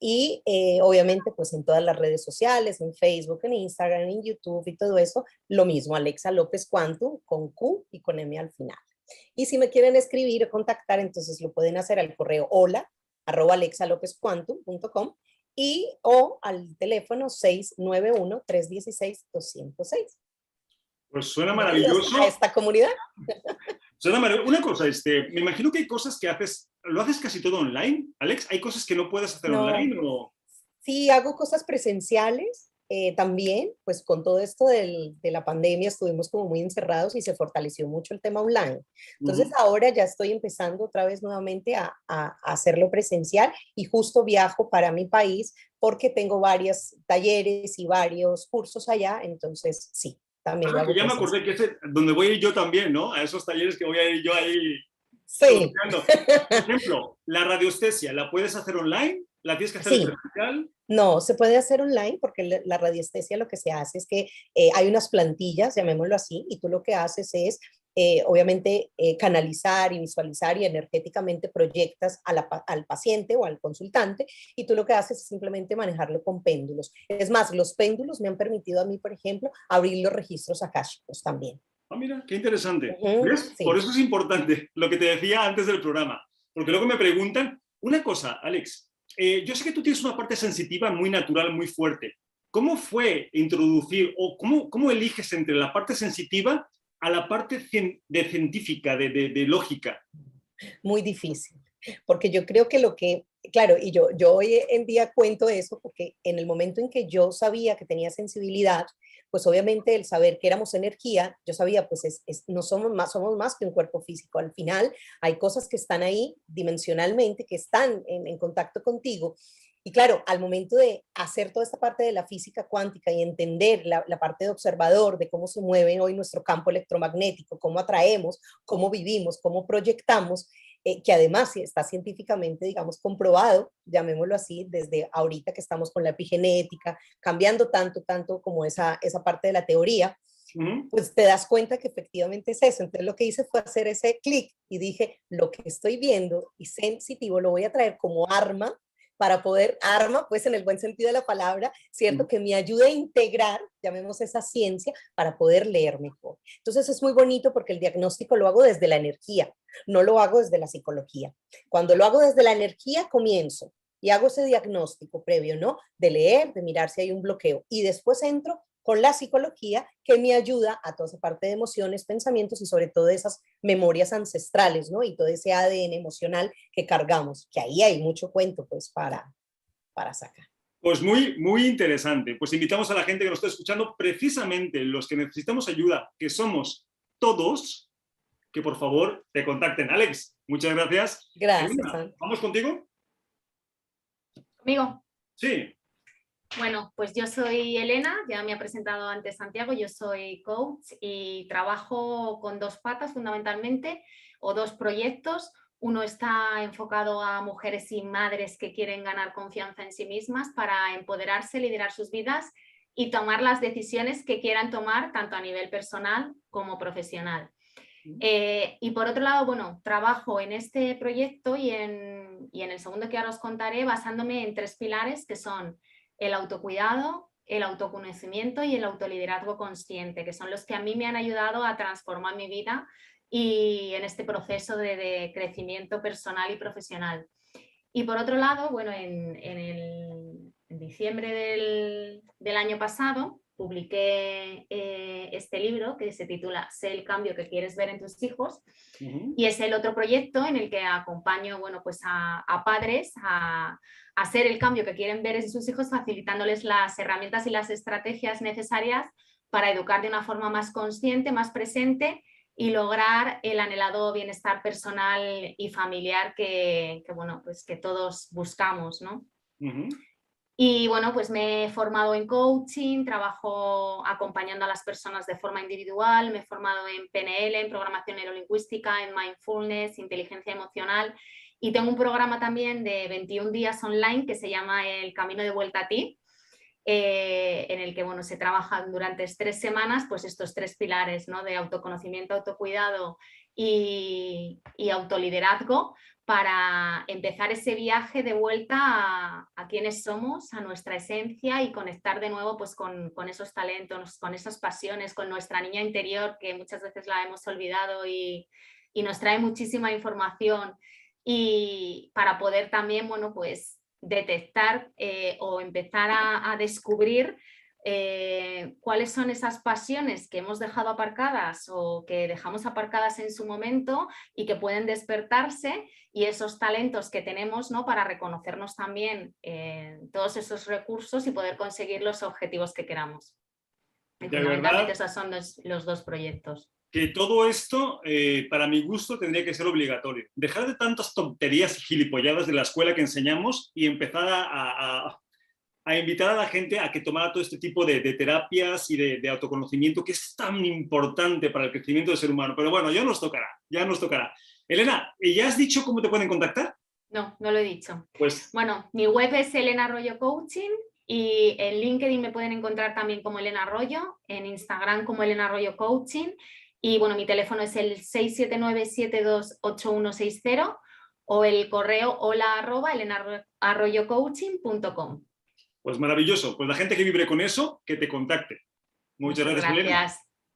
[SPEAKER 2] Y obviamente pues en todas las redes sociales, en Facebook, en Instagram, en YouTube y todo eso, lo mismo, Alexa López Quantum, con Q y con M al final. Y si me quieren escribir o contactar, entonces lo pueden hacer al correo hola@alexalopezquantum.com o al teléfono 691-316-206.
[SPEAKER 1] Pues suena maravilloso.
[SPEAKER 2] A esta comunidad.
[SPEAKER 1] Suena maravilloso. Una cosa, me imagino que hay cosas que haces, ¿lo haces casi todo online, Alex? ¿Hay cosas que no puedes hacer online? ¿O?
[SPEAKER 2] Sí, hago cosas presenciales. También, pues con todo esto de la pandemia estuvimos como muy encerrados y se fortaleció mucho el tema online. Entonces ahora ya estoy empezando otra vez nuevamente a hacerlo presencial, y justo viajo para mi país porque tengo varios talleres y varios cursos allá, entonces sí, también lo hago
[SPEAKER 1] ya me acordé que es donde voy a ir yo también, ¿no? A esos talleres que voy a ir yo ahí.
[SPEAKER 2] Sí.
[SPEAKER 1] Por ejemplo, la radiestesia, ¿la puedes hacer online? ¿La tienes que hacer presencial?
[SPEAKER 2] No, se puede hacer online porque la radiestesia lo que se hace es que hay unas plantillas, llamémoslo así, y tú lo que haces es, obviamente, canalizar y visualizar y energéticamente proyectas al paciente o al consultante, y tú lo que haces es simplemente manejarlo con péndulos. Es más, los péndulos me han permitido a mí, por ejemplo, abrir los registros akáshicos también.
[SPEAKER 1] Ah, mira, qué interesante. ¿Ves? Sí. Por eso es importante lo que te decía antes del programa, porque luego me preguntan, una cosa, Alex, yo sé que tú tienes una parte sensitiva muy natural, muy fuerte. ¿Cómo fue introducir o cómo eliges entre la parte sensitiva a la parte de científica, de lógica?
[SPEAKER 2] Muy difícil, porque yo creo que claro, y yo hoy en día cuento eso porque en el momento en que yo sabía que tenía sensibilidad, pues obviamente el saber que éramos energía, yo sabía pues no somos más que un cuerpo físico. Al final hay cosas que están ahí dimensionalmente, que están en contacto contigo. Y claro, al momento de hacer toda esta parte de la física cuántica y entender la parte de observador, de cómo se mueve hoy nuestro campo electromagnético, cómo atraemos, cómo vivimos, cómo proyectamos, que además está científicamente, digamos, comprobado, llamémoslo así, desde ahorita que estamos con la epigenética, cambiando tanto como esa parte de la teoría, pues te das cuenta que efectivamente es eso. Entonces lo que hice fue hacer ese clic y dije, lo que estoy viendo y sensitivo lo voy a traer como arma para poder, arma, pues en el buen sentido de la palabra, ¿cierto? Que me ayude a integrar, llamemos esa ciencia, para poder leer mejor. Entonces es muy bonito porque el diagnóstico lo hago desde la energía, no lo hago desde la psicología. Cuando lo hago desde la energía, comienzo y hago ese diagnóstico previo, ¿no? De leer, de mirar si hay un bloqueo y después entro con la psicología que me ayuda a toda esa parte de emociones, pensamientos y sobre todo esas memorias ancestrales, ¿no? Y todo ese ADN emocional que cargamos, que ahí hay mucho cuento, pues, para sacar.
[SPEAKER 1] Pues muy, muy interesante. Pues invitamos a la gente que nos está escuchando, precisamente los que necesitamos ayuda, que somos todos, que por favor te contacten. Alex, muchas gracias.
[SPEAKER 2] Gracias,
[SPEAKER 1] Elena, ¿vamos contigo?
[SPEAKER 4] ¿Conmigo?
[SPEAKER 1] Sí.
[SPEAKER 4] Bueno, pues yo soy Elena, ya me ha presentado antes Santiago, yo soy coach y trabajo con dos patas fundamentalmente, o dos proyectos. Uno está enfocado a mujeres y madres que quieren ganar confianza en sí mismas para empoderarse, liderar sus vidas y tomar las decisiones que quieran tomar tanto a nivel personal como profesional. Y por otro lado, bueno, trabajo en este proyecto y en el segundo que ahora os contaré basándome en tres pilares que son el autocuidado, el autoconocimiento y el autoliderazgo consciente, que son los que a mí me han ayudado a transformar mi vida y en este proceso de crecimiento personal y profesional. Y por otro lado, bueno, en diciembre del año pasado publiqué este libro que se titula Sé el cambio que quieres ver en tus hijos, y es el otro proyecto en el que acompaño, bueno, pues a padres a hacer el cambio que quieren ver en sus hijos, facilitándoles las herramientas y las estrategias necesarias para educar de una forma más consciente, más presente y lograr el anhelado bienestar personal y familiar que bueno, pues que todos buscamos, ¿no? Y bueno, pues me he formado en coaching, trabajo acompañando a las personas de forma individual, me he formado en PNL, en programación neurolingüística, en mindfulness, inteligencia emocional, y tengo un programa también de 21 días online que se llama El Camino de Vuelta a Ti, en el que bueno, se trabajan durante 3 semanas pues estos 3 pilares, ¿no? De autoconocimiento, autocuidado y autoliderazgo, para empezar ese viaje de vuelta a quienes somos, a nuestra esencia y conectar de nuevo pues, con esos talentos, con esas pasiones, con nuestra niña interior que muchas veces la hemos olvidado y nos trae muchísima información, y para poder también, bueno, pues detectar o empezar a descubrir cuáles son esas pasiones que hemos dejado aparcadas o que dejamos aparcadas en su momento y que pueden despertarse, y esos talentos que tenemos, ¿no? Para reconocernos también todos esos recursos y poder conseguir los objetivos que queramos. Y fundamentalmente esos son los dos proyectos.
[SPEAKER 1] Que todo esto, para mi gusto, tendría que ser obligatorio. Dejar de tantas tonterías y gilipolladas de la escuela que enseñamos y empezar a invitar a la gente a que tomara todo este tipo de terapias y de autoconocimiento que es tan importante para el crecimiento del ser humano. Pero bueno, ya nos tocará, ya nos tocará. Elena, ¿ya has dicho cómo te pueden contactar?
[SPEAKER 4] No, no lo he dicho.
[SPEAKER 1] Pues,
[SPEAKER 4] bueno, mi web es Elena Arroyo Coaching y en LinkedIn me pueden encontrar también como Elena Arroyo, en Instagram como Elena Arroyo Coaching, y bueno, mi teléfono es el 679-728160 o el correo hola@elenarroyocoaching.com.
[SPEAKER 1] Pues maravilloso. Pues la gente que vibre con eso, que te contacte. Muchas gracias, Elena.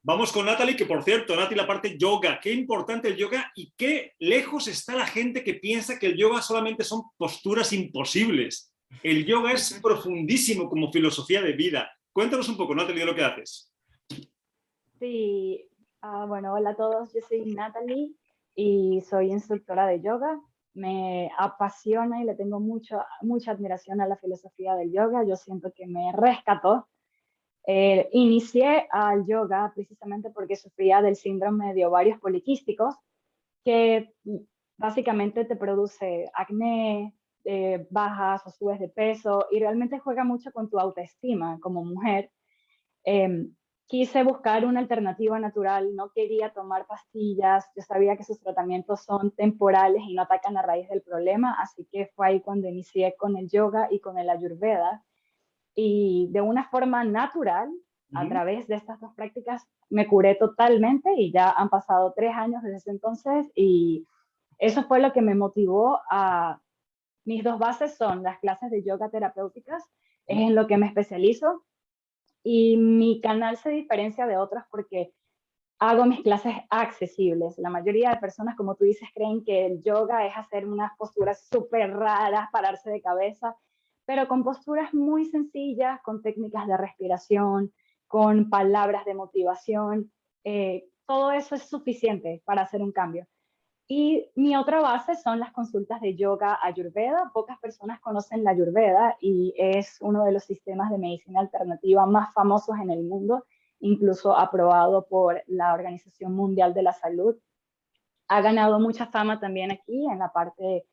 [SPEAKER 1] Vamos con Natalie, que por cierto, Natalie, la parte yoga. Qué importante el yoga y qué lejos está la gente que piensa que el yoga solamente son posturas imposibles. El yoga es profundísimo como filosofía de vida. Cuéntanos un poco, Natalie, de lo que haces.
[SPEAKER 3] Sí, bueno, hola a todos. Yo soy Natalie y soy instructora de yoga. Me apasiona y le tengo mucha admiración a la filosofía del yoga. Yo siento que me rescató. Inicié al yoga precisamente porque sufría del síndrome de ovarios poliquísticos, que básicamente te produce acné, bajas o subes de peso y realmente juega mucho con tu autoestima como mujer. Quise buscar una alternativa natural, no quería tomar pastillas, yo sabía que sus tratamientos son temporales y no atacan la raíz del problema, así que fue ahí cuando inicié con el yoga y con el ayurveda. Y de una forma natural, a través de estas dos prácticas, me curé totalmente y ya han pasado 3 años desde ese entonces, y eso fue lo que me motivó a mis dos bases son las clases de yoga terapéuticas, es en lo que me especializo, y mi canal se diferencia de otros porque hago mis clases accesibles. La mayoría de personas, como tú dices, creen que el yoga es hacer unas posturas súper raras, pararse de cabeza, pero con posturas muy sencillas, con técnicas de respiración, con palabras de motivación, todo eso es suficiente para hacer un cambio. Y mi otra base son las consultas de yoga ayurveda. Pocas personas conocen la ayurveda y es uno de los sistemas de medicina alternativa más famosos en el mundo, incluso aprobado por la Organización Mundial de la Salud. Ha ganado mucha fama también aquí en la parte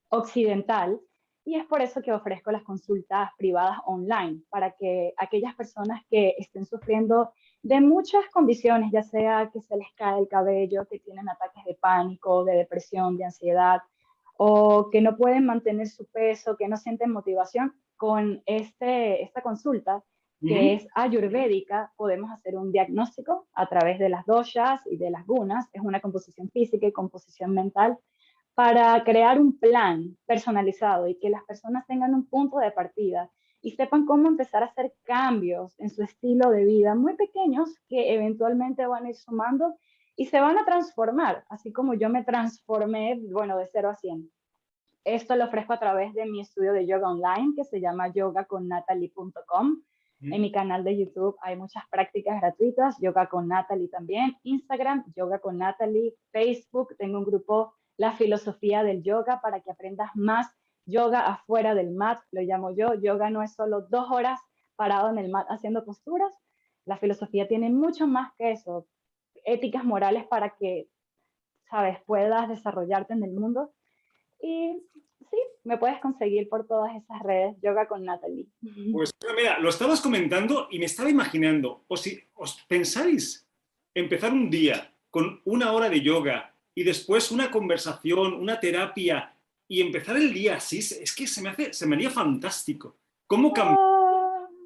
[SPEAKER 3] occidental, y es por eso que ofrezco las consultas privadas online, para que aquellas personas que estén sufriendo de muchas condiciones, ya sea que se les cae el cabello, que tienen ataques de pánico, de depresión, de ansiedad, o que no pueden mantener su peso, que no sienten motivación, con esta consulta, que es ayurvédica, podemos hacer un diagnóstico a través de las doshas y de las gunas. Es una composición física y composición mental, para crear un plan personalizado y que las personas tengan un punto de partida y sepan cómo empezar a hacer cambios en su estilo de vida muy pequeños, que eventualmente van a ir sumando y se van a transformar, así como yo me transformé, bueno, de 0 a 100. Esto lo ofrezco a través de mi estudio de yoga online, que se llama yogaconnatalie.com. En mi canal de YouTube hay muchas prácticas gratuitas, Yoga con Natalie también, Instagram, Yoga con Natalie, Facebook, tengo un grupo, La Filosofía del Yoga, para que aprendas más yoga afuera del mat, lo llamo yo. Yoga no es solo 2 horas parado en el mat haciendo posturas, la filosofía tiene mucho más que eso, éticas morales para que, sabes, puedas desarrollarte en el mundo. Y sí, me puedes conseguir por todas esas redes, Yoga con Natalie.
[SPEAKER 1] Pues mira, lo estabas comentando y me estaba imaginando, o si os pensáis empezar un día con 1 hora de yoga y después una conversación, una terapia, y empezar el día así, es que se me haría fantástico. ¿Cómo cambiar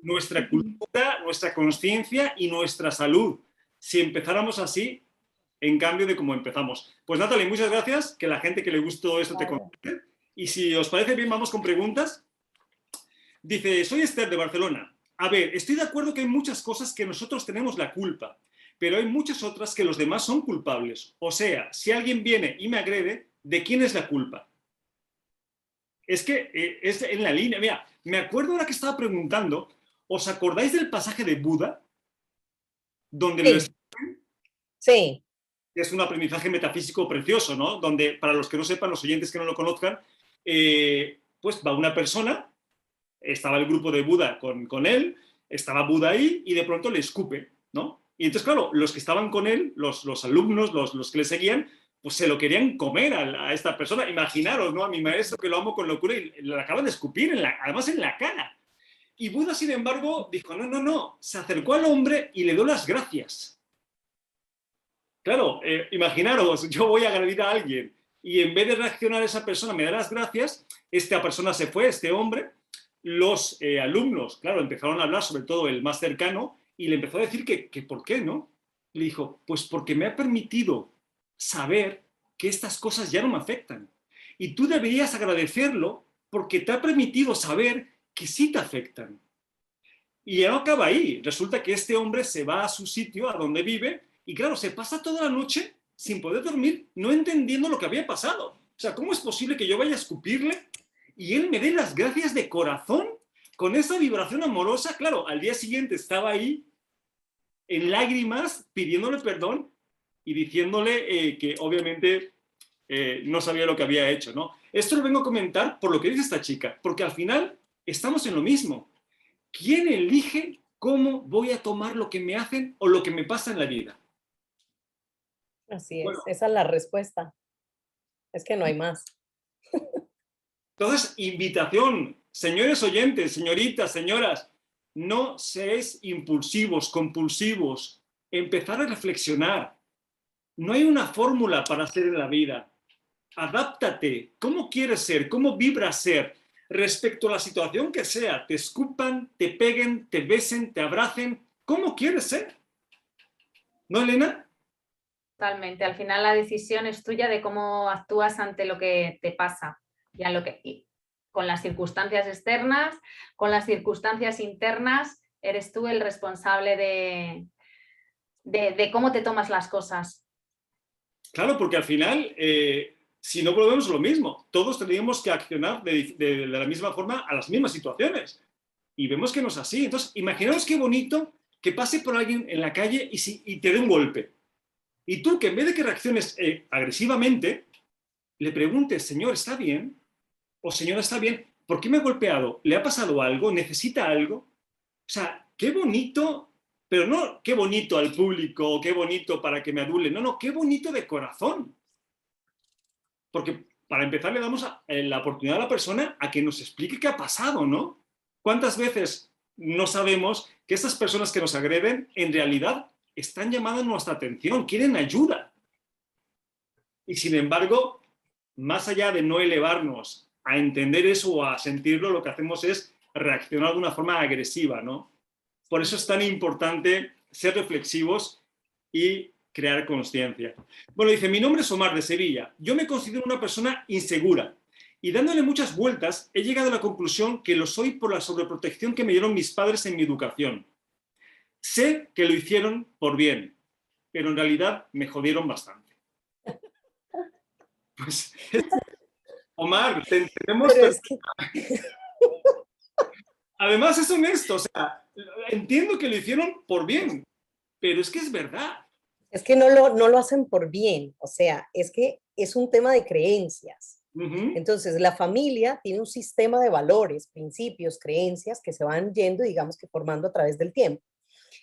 [SPEAKER 1] nuestra cultura, nuestra conciencia y nuestra salud si empezáramos así en cambio de cómo empezamos? Pues Natalie, muchas gracias, que la gente que le gustó esto te conteste. Y si os parece bien, vamos con preguntas. Dice, soy Esther de Barcelona. A ver, estoy de acuerdo que hay muchas cosas que nosotros tenemos la culpa, pero hay muchas otras que los demás son culpables. O sea, si alguien viene y me agrede, ¿de quién es la culpa? Es que es en la línea. Mira, me acuerdo ahora que estaba preguntando, ¿os acordáis del pasaje de Buda? Donde
[SPEAKER 2] Sí.
[SPEAKER 1] lo escriben?
[SPEAKER 2] Sí.
[SPEAKER 1] Es un aprendizaje metafísico precioso, ¿no? Donde, para los que no sepan, los oyentes que no lo conozcan, pues va una persona, estaba el grupo de Buda con él, estaba Buda ahí y de pronto le escupe, ¿no? Y entonces, claro, los que estaban con él, los alumnos, los que le seguían, pues se lo querían comer a esta persona. Imaginaros, ¿no? A mi maestro, que lo amo con locura, y le acaban de escupir, además en la cara. Y Buda, sin embargo, dijo, no, no, no, se acercó al hombre y le dio las gracias. Claro, imaginaros, yo voy a agredir a alguien y en vez de reaccionar a esa persona me da las gracias, esta persona se fue, este hombre, los alumnos, claro, empezaron a hablar, sobre todo el más cercano, y le empezó a decir que ¿por qué no? Le dijo, pues porque me ha permitido saber que estas cosas ya no me afectan. Y tú deberías agradecerlo porque te ha permitido saber que sí te afectan. Y ya no acaba ahí. Resulta que este hombre se va a su sitio, a donde vive, y claro, se pasa toda la noche sin poder dormir, no entendiendo lo que había pasado. O sea, ¿cómo es posible que yo vaya a escupirle y él me dé las gracias de corazón con esa vibración amorosa? Claro, al día siguiente estaba ahí en lágrimas pidiéndole perdón y diciéndole que obviamente no sabía lo que había hecho, ¿no? Esto lo vengo a comentar por lo que dice esta chica, porque al final estamos en lo mismo. ¿Quién elige cómo voy a tomar lo que me hacen o lo que me pasa en la vida?
[SPEAKER 2] Así es,
[SPEAKER 1] Bueno,
[SPEAKER 2] esa es la respuesta. Es que no hay más.
[SPEAKER 1] entonces, invitación, señores oyentes, señoritas, señoras, no seáis impulsivos, compulsivos, empezar a reflexionar. No hay una fórmula para hacer en la vida. Adáptate. ¿Cómo quieres ser? ¿Cómo vibras ser? Respecto a la situación que sea, te escupan, te peguen, te besen, te abracen. ¿Cómo quieres ser? ¿No, Elena?
[SPEAKER 4] Totalmente. Al final la decisión es tuya de cómo actúas ante lo que te pasa. y con las circunstancias externas, con las circunstancias internas, eres tú el responsable de cómo te tomas las cosas.
[SPEAKER 1] Claro, porque al final, si no volvemos a lo mismo, todos tendríamos que accionar de la misma forma a las mismas situaciones. Y vemos que no es así. Entonces, imaginaos qué bonito que pase por alguien en la calle y te dé un golpe. Y tú, que en vez de que reacciones agresivamente, le preguntes, señor, ¿está bien? O señora, ¿está bien? ¿Por qué me ha golpeado? ¿Le ha pasado algo? ¿Necesita algo? O sea, qué bonito, pero no qué bonito al público o qué bonito para que me adule. No, no, qué bonito de corazón. Porque para empezar le damos la oportunidad a la persona a que nos explique qué ha pasado, ¿no? ¿Cuántas veces no sabemos que esas personas que nos agreden en realidad están llamando nuestra atención, quieren ayuda? Y sin embargo, más allá de no elevarnos a entender eso o a sentirlo, lo que hacemos es reaccionar de una forma agresiva, ¿no? Por eso es tan importante ser reflexivos y crear conciencia. Bueno, dice, mi nombre es Omar de Sevilla. Yo me considero una persona insegura y dándole muchas vueltas he llegado a la conclusión que lo soy por la sobreprotección que me dieron mis padres en mi educación. Sé que lo hicieron por bien, pero en realidad me jodieron bastante. Pues, Omar, te entendemos.
[SPEAKER 2] Pero es que...
[SPEAKER 1] Además es honesto, o sea, entiendo que lo hicieron por bien, pero es que es verdad.
[SPEAKER 2] Es que no lo hacen por bien, o sea, es que es un tema de creencias. Entonces, la familia tiene un sistema de valores, principios, creencias que se van yendo, digamos que formando a través del tiempo.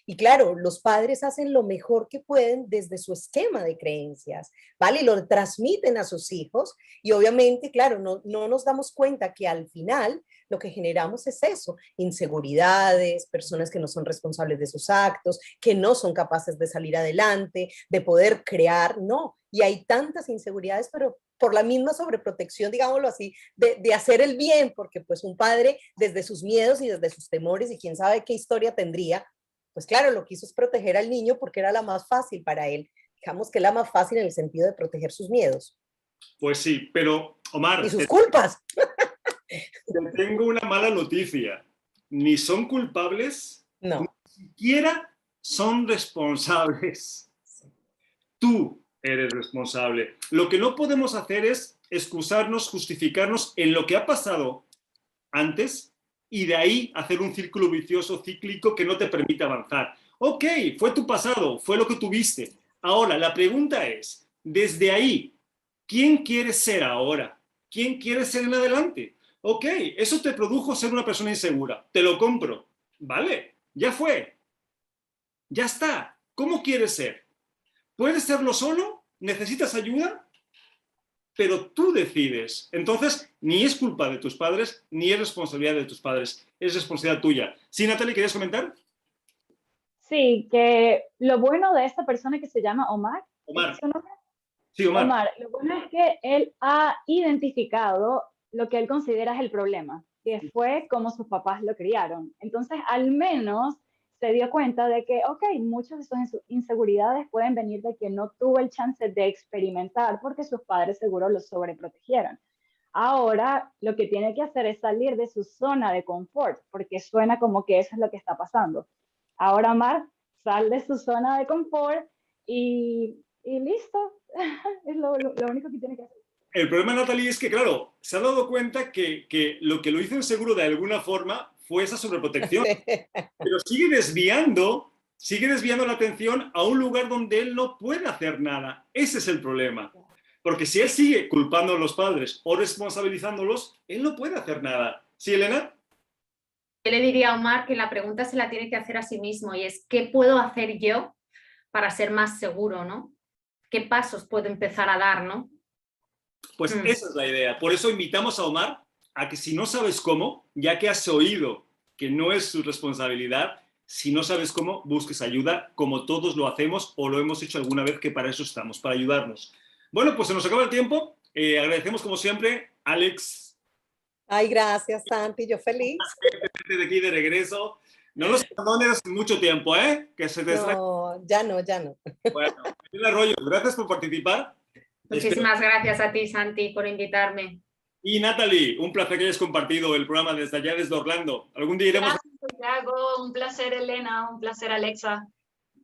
[SPEAKER 2] Y claro, los padres hacen lo mejor que pueden desde su esquema de creencias, ¿vale? Y lo transmiten a sus hijos y obviamente, claro, no nos damos cuenta que al final lo que generamos es eso, inseguridades, personas que no son responsables de sus actos, que no son capaces de salir adelante, de poder crear, no. Y hay tantas inseguridades, pero por la misma sobreprotección, digámoslo así, de hacer el bien, porque pues un padre desde sus miedos y desde sus temores y quién sabe qué historia tendría, pues claro, lo que hizo es proteger al niño porque era la más fácil para él. Digamos que es la más fácil en el sentido de proteger sus miedos.
[SPEAKER 1] Pues sí, pero Omar...
[SPEAKER 2] Y sus culpas.
[SPEAKER 1] Te tengo una mala noticia. Ni son culpables,
[SPEAKER 2] no.
[SPEAKER 1] Ni siquiera son responsables. Tú eres responsable. Lo que no podemos hacer es excusarnos, justificarnos en lo que ha pasado antes y de ahí hacer un círculo vicioso, cíclico, que no te permite avanzar. Ok, fue tu pasado, fue lo que tuviste. Ahora, la pregunta es, desde ahí, ¿quién quieres ser ahora? ¿Quién quieres ser en adelante? Ok, eso te produjo ser una persona insegura. Te lo compro. Vale, ya fue. Ya está. ¿Cómo quieres ser? ¿Puedes serlo solo? ¿Necesitas ayuda? Pero tú decides. Entonces, ni es culpa de tus padres, ni es responsabilidad de tus padres. Es responsabilidad tuya. ¿Sí, Natalie, querías comentar?
[SPEAKER 3] Sí, que lo bueno de esta persona que se llama Omar.
[SPEAKER 1] Omar.
[SPEAKER 3] ¿Es su nombre?
[SPEAKER 1] Sí, Omar.
[SPEAKER 3] Omar, lo bueno es que él ha identificado lo que él considera es el problema, que fue cómo sus papás lo criaron. Entonces, al menos se dio cuenta de que, ok, muchas de sus inseguridades pueden venir de que no tuvo el chance de experimentar porque sus padres seguro lo sobreprotegieron. Ahora lo que tiene que hacer es salir de su zona de confort, porque suena como que eso es lo que está pasando. Ahora, Omar, sal de su zona de confort y listo. Es lo único que tiene que hacer.
[SPEAKER 1] El problema, Natalie, es que, claro, se ha dado cuenta que lo hizo inseguro de alguna forma fue esa sobreprotección. Pero sigue desviando la atención a un lugar donde él no puede hacer nada. Ese es el problema. Porque si él sigue culpando a los padres o responsabilizándolos, él no puede hacer nada. ¿Sí, Elena?
[SPEAKER 4] Yo le diría a Omar que la pregunta se la tiene que hacer a sí mismo y es ¿qué puedo hacer yo para ser más seguro, ¿no? ¿Qué pasos puedo empezar a dar, no?
[SPEAKER 1] Pues esa es la idea. Por eso invitamos a Omar a que si no sabes cómo, ya que has oído que no es su responsabilidad, si no sabes cómo, busques ayuda, como todos lo hacemos o lo hemos hecho alguna vez, que para eso estamos, para ayudarnos. Bueno, pues se nos acaba el tiempo. Agradecemos como siempre, Alex.
[SPEAKER 2] Ay, gracias, Santi. Yo feliz.
[SPEAKER 1] De aquí de regreso. No nos perdones mucho tiempo, ¿eh? Que se te
[SPEAKER 2] no, ya no.
[SPEAKER 1] Bueno, Arroyo, gracias por participar.
[SPEAKER 4] Muchísimas gracias a ti, Santi, por invitarme.
[SPEAKER 1] Y Natalie, un placer que hayas compartido el programa desde allá, desde Orlando. Algún día iremos...
[SPEAKER 5] Gracias, Santiago. Un placer, Elena. Un placer, Alexa.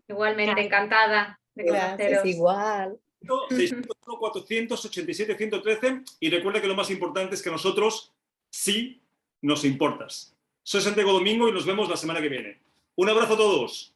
[SPEAKER 4] Igualmente,
[SPEAKER 5] Gracias.
[SPEAKER 4] encantada de
[SPEAKER 2] Gracias,
[SPEAKER 4] conoceros.
[SPEAKER 2] igual.
[SPEAKER 1] 601 487 113 y recuerda que lo más importante es que a nosotros sí nos importas. Soy Santiago Domingo y nos vemos la semana que viene. Un abrazo a todos.